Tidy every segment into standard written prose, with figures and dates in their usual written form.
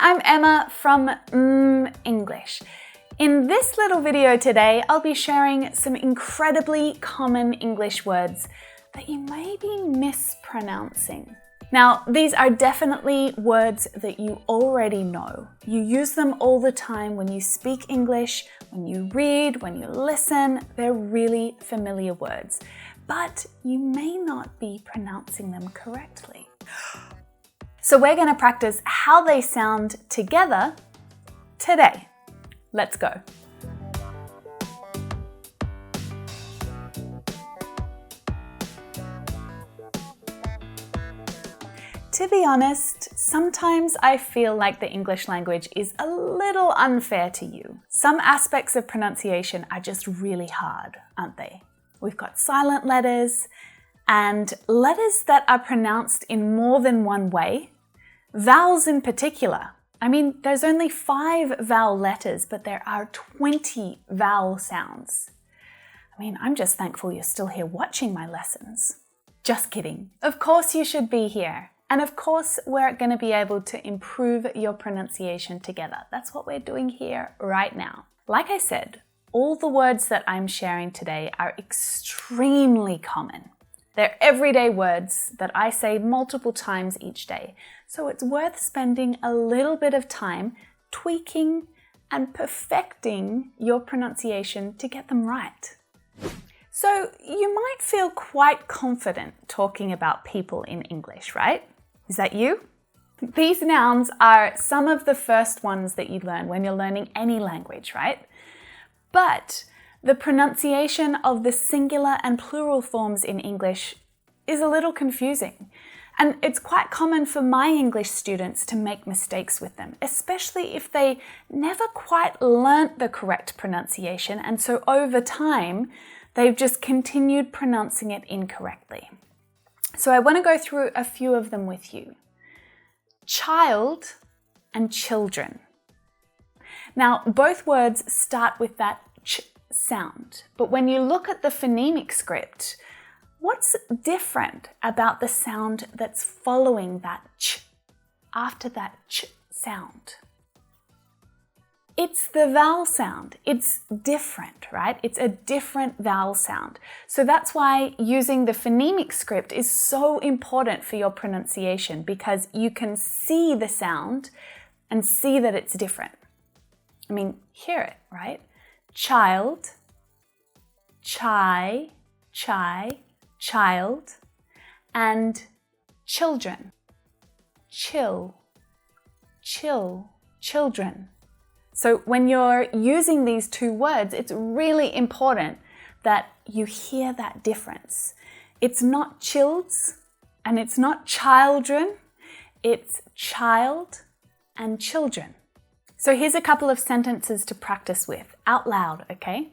I'm Emma from mmmEnglish. In this little video today, I'll be sharing some incredibly common English words that you may be mispronouncing. Now, these are definitely words that you already know. You use them all the time when you speak English, when you read, when you listen. They're really familiar words, but you may not be pronouncing them correctly. So we're going to practice how they sound together today. Let's go. To be honest, sometimes I feel like the English language is a little unfair to you. Some aspects of pronunciation are just really hard, aren't they? We've got silent letters and letters that are pronounced in more than one way. Vowels in particular. I mean, there's only 5 vowel letters, but there are 20 vowel sounds. I mean, I'm just thankful you're still here watching my lessons. Just kidding. Of course you should be here. And of course, we're going to be able to improve your pronunciation together. That's what we're doing here right now. Like I said, all the words that I'm sharing today are extremely common. They're everyday words that I say multiple times each day. So it's worth spending a little bit of time tweaking and perfecting your pronunciation to get them right. So you might feel quite confident talking about people in English, right? Is that you? These nouns are some of the first ones that you learn when you're learning any language, right? But the pronunciation of the singular and plural forms in English is a little confusing. And it's quite common for my English students to make mistakes with them, especially if they never quite learnt the correct pronunciation, and so over time, they've just continued pronouncing it incorrectly. So I want to go through a few of them with you. Child and children. Now, both words start with that ch sound, but when you look at the phonemic script, what's different about the sound that's following that ch after that ch sound? It's the vowel sound. It's different, right? It's a different vowel sound. So that's why using the phonemic script is so important for your pronunciation, because you can see the sound and see that it's different. I mean, hear it, right? Child, chai, child, and children. Chill, children. So when you're using these two words, it's really important that you hear that difference. It's not childs and it's not children, it's child and children. So here's a couple of sentences to practice with, out loud, okay?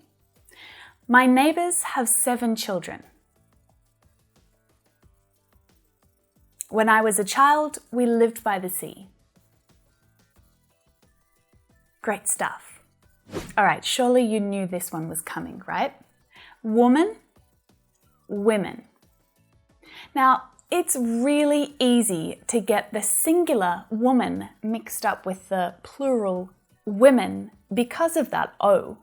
My neighbors have 7 children. When I was a child, we lived by the sea. Great stuff. All right, surely you knew this one was coming, right? Woman, women. Now, it's really easy to get the singular woman mixed up with the plural women because of that O.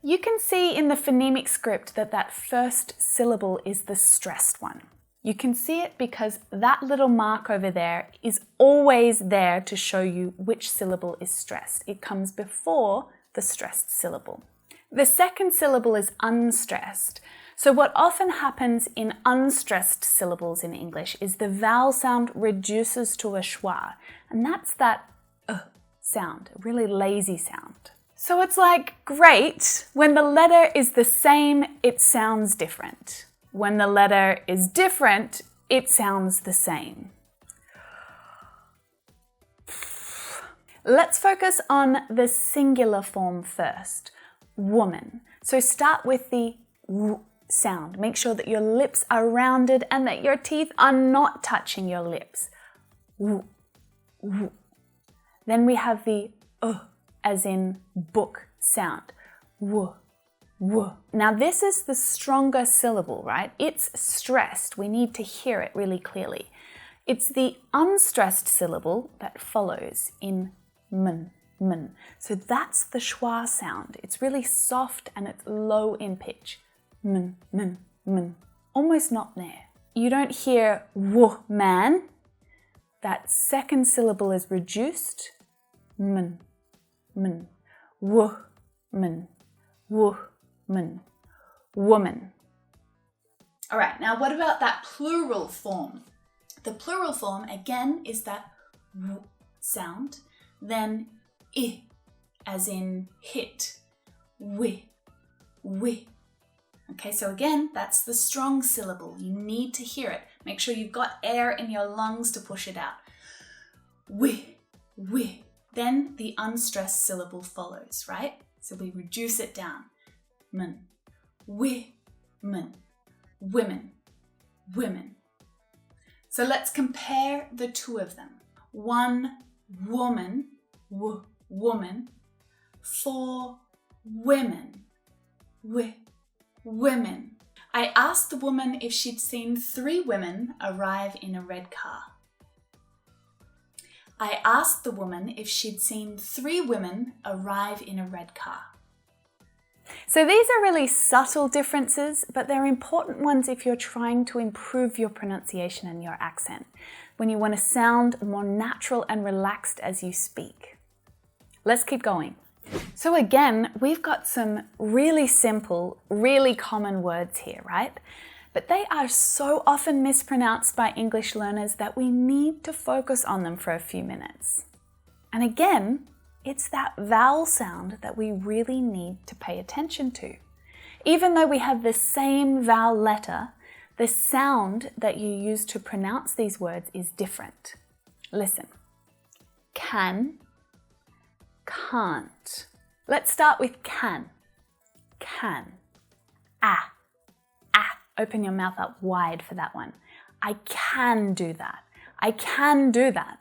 You can see in the phonemic script that that first syllable is the stressed one. You can see it because that little mark over there is always there to show you which syllable is stressed. It comes before the stressed syllable. The second syllable is unstressed. So what often happens in unstressed syllables in English is the vowel sound reduces to a schwa, and that's that sound, a really lazy sound. So it's like, great, when the letter is the same, it sounds different. When the letter is different, it sounds the same. Let's focus on the singular form first, woman. So start with the w sound. Make sure that your lips are rounded and that your teeth are not touching your lips. W, w. Then we have the as in book sound. W. Now this is the stronger syllable, right? It's stressed. We need to hear it really clearly. It's the unstressed syllable that follows in m. So that's the schwa sound. It's really soft and it's low in pitch. M. Almost not there. You don't hear w man. That second syllable is reduced. M. W. Woman. All right, now what about that plural form? The plural form, again, is that w sound, then I, as in hit, wi. Okay, so again, that's the strong syllable. You need to hear it. Make sure you've got air in your lungs to push it out. Wi. Then the unstressed syllable follows, right? So we reduce it down. Men. Women. So let's compare the two of them. One woman, woman, 4 women, women. I asked the woman if she'd seen 3 women arrive in a red car. I asked the woman if she'd seen 3 women arrive in a red car. So these are really subtle differences, but they're important ones if you're trying to improve your pronunciation and your accent, when you want to sound more natural and relaxed as you speak. Let's keep going. So again, we've got some really simple, really common words here, right? But they are so often mispronounced by English learners that we need to focus on them for a few minutes. And again, it's that vowel sound that we really need to pay attention to. Even though we have the same vowel letter, the sound that you use to pronounce these words is different. Listen. Can, can't. Let's start with can. Can. Ah. Open your mouth up wide for that one. I can do that. I can do that.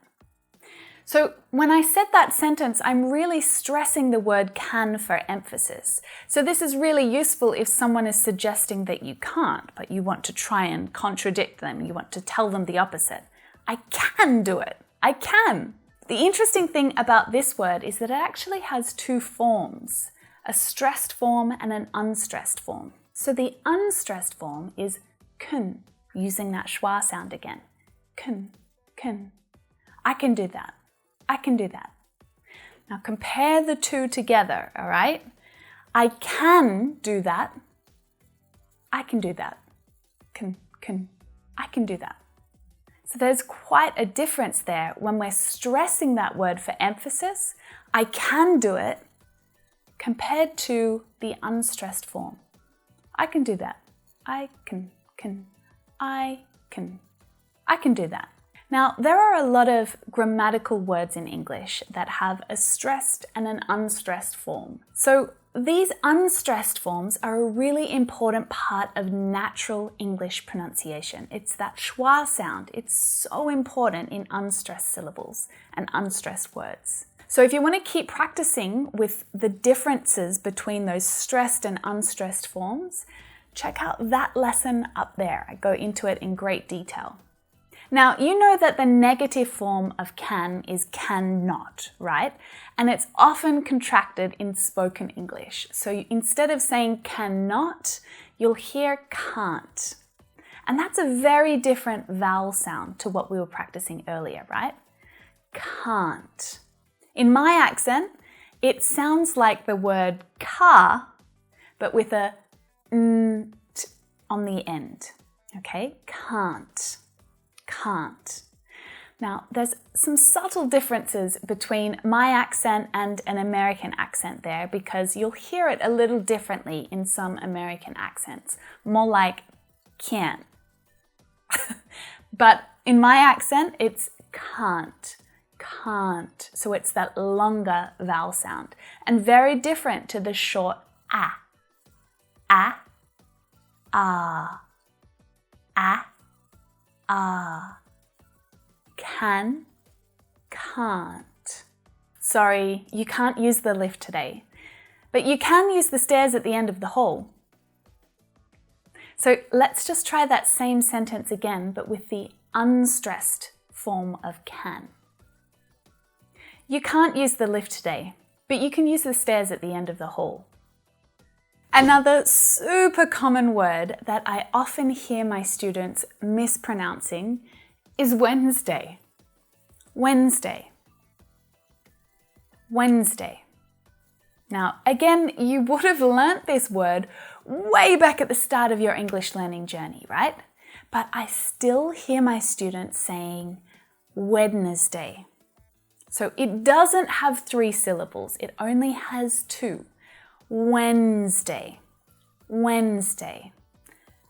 So when I said that sentence, I'm really stressing the word can for emphasis. So this is really useful if someone is suggesting that you can't, but you want to try and contradict them. You want to tell them the opposite. I can do it. I can. The interesting thing about this word is that it actually has 2 forms, a stressed form and an unstressed form. So the unstressed form is kun, using that schwa sound again. Kun. I can do that. I can do that. Now compare the 2 together, all right? I can do that. I can do that. I can do that. So there's quite a difference there when we're stressing that word for emphasis. I can do it compared to the unstressed form. I can do that. I can do that. Now, there are a lot of grammatical words in English that have a stressed and an unstressed form. So these unstressed forms are a really important part of natural English pronunciation. It's that schwa sound. It's so important in unstressed syllables and unstressed words. So if you want to keep practicing with the differences between those stressed and unstressed forms, check out that lesson up there. I go into it in great detail. Now, you know that the negative form of can is cannot, right? And it's often contracted in spoken English. So instead of saying cannot, you'll hear can't. And that's a very different vowel sound to what we were practicing earlier, right? Can't. In my accent, it sounds like the word car, but with a nt on the end. Okay? Can't. Now, there's some subtle differences between my accent and an American accent there because you'll hear it a little differently in some American accents, more like can't. But in my accent, it's can't. So it's that longer vowel sound and very different to the short ah. Can, can't. Sorry, you can't use the lift today, but you can use the stairs at the end of the hall. So let's just try that same sentence again, but with the unstressed form of can. You can't use the lift today, but you can use the stairs at the end of the hall. Another super common word that I often hear my students mispronouncing is Wednesday. Wednesday. Wednesday. Now, again, you would have learnt this word way back at the start of your English learning journey, right? But I still hear my students saying Wednesday. So it doesn't have 3 syllables, it only has 2. Wednesday. Wednesday.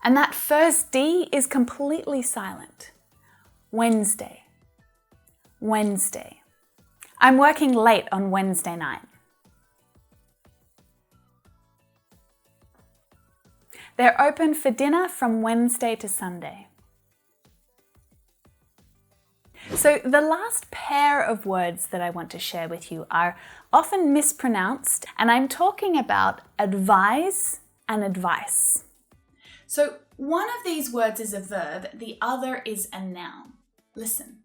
And that first D is completely silent. Wednesday. Wednesday. I'm working late on Wednesday night. They're open for dinner from Wednesday to Sunday. So the last pair of words that I want to share with you are often mispronounced, and I'm talking about advise and advice. So one of these words is a verb, the other is a noun. Listen.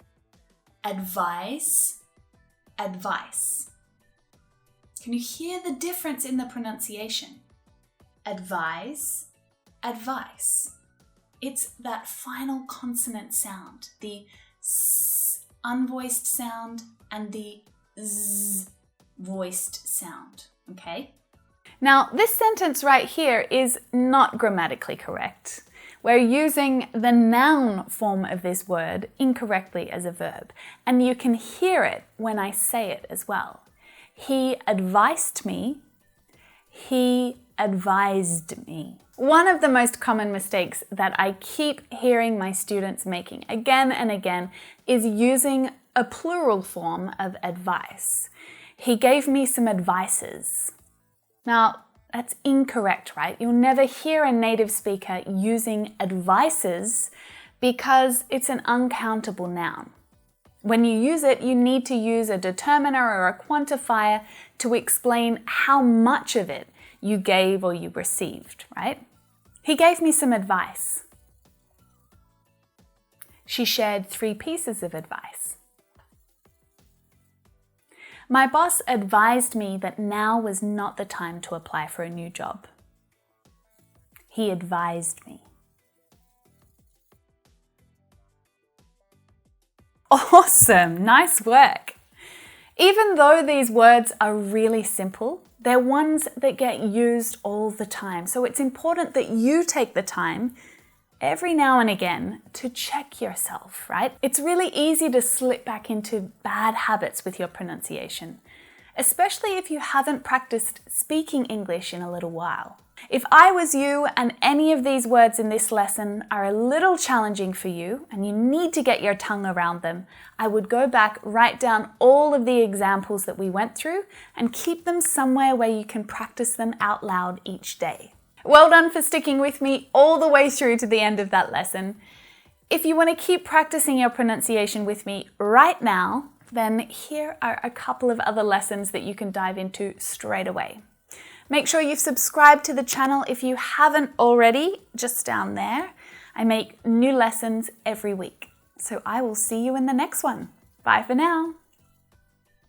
Advise, advice. Can you hear the difference in the pronunciation? Advise, advice. It's that final consonant sound, the S unvoiced sound and the Z voiced sound, okay? Now, this sentence right here is not grammatically correct. We're using the noun form of this word incorrectly as a verb, and you can hear it when I say it as well. He advised me. He advised me. One of the most common mistakes that I keep hearing my students making again and again is using a plural form of advice. He gave me some advices. Now, that's incorrect, right? You'll never hear a native speaker using advices because it's an uncountable noun. When you use it, you need to use a determiner or a quantifier to explain how much of it you gave or you received, right? He gave me some advice. She shared 3 pieces of advice. My boss advised me that now was not the time to apply for a new job. He advised me. Awesome, nice work. Even though these words are really simple, they're ones that get used all the time. So it's important that you take the time every now and again to check yourself, right? It's really easy to slip back into bad habits with your pronunciation, especially if you haven't practiced speaking English in a little while. If I was you and any of these words in this lesson are a little challenging for you and you need to get your tongue around them, I would go back, write down all of the examples that we went through and keep them somewhere where you can practice them out loud each day. Well done for sticking with me all the way through to the end of that lesson. If you want to keep practicing your pronunciation with me right now, then here are a couple of other lessons that you can dive into straight away. Make sure you've subscribed to the channel if you haven't already, just down there. I make new lessons every week. So I will see you in the next one. Bye for now.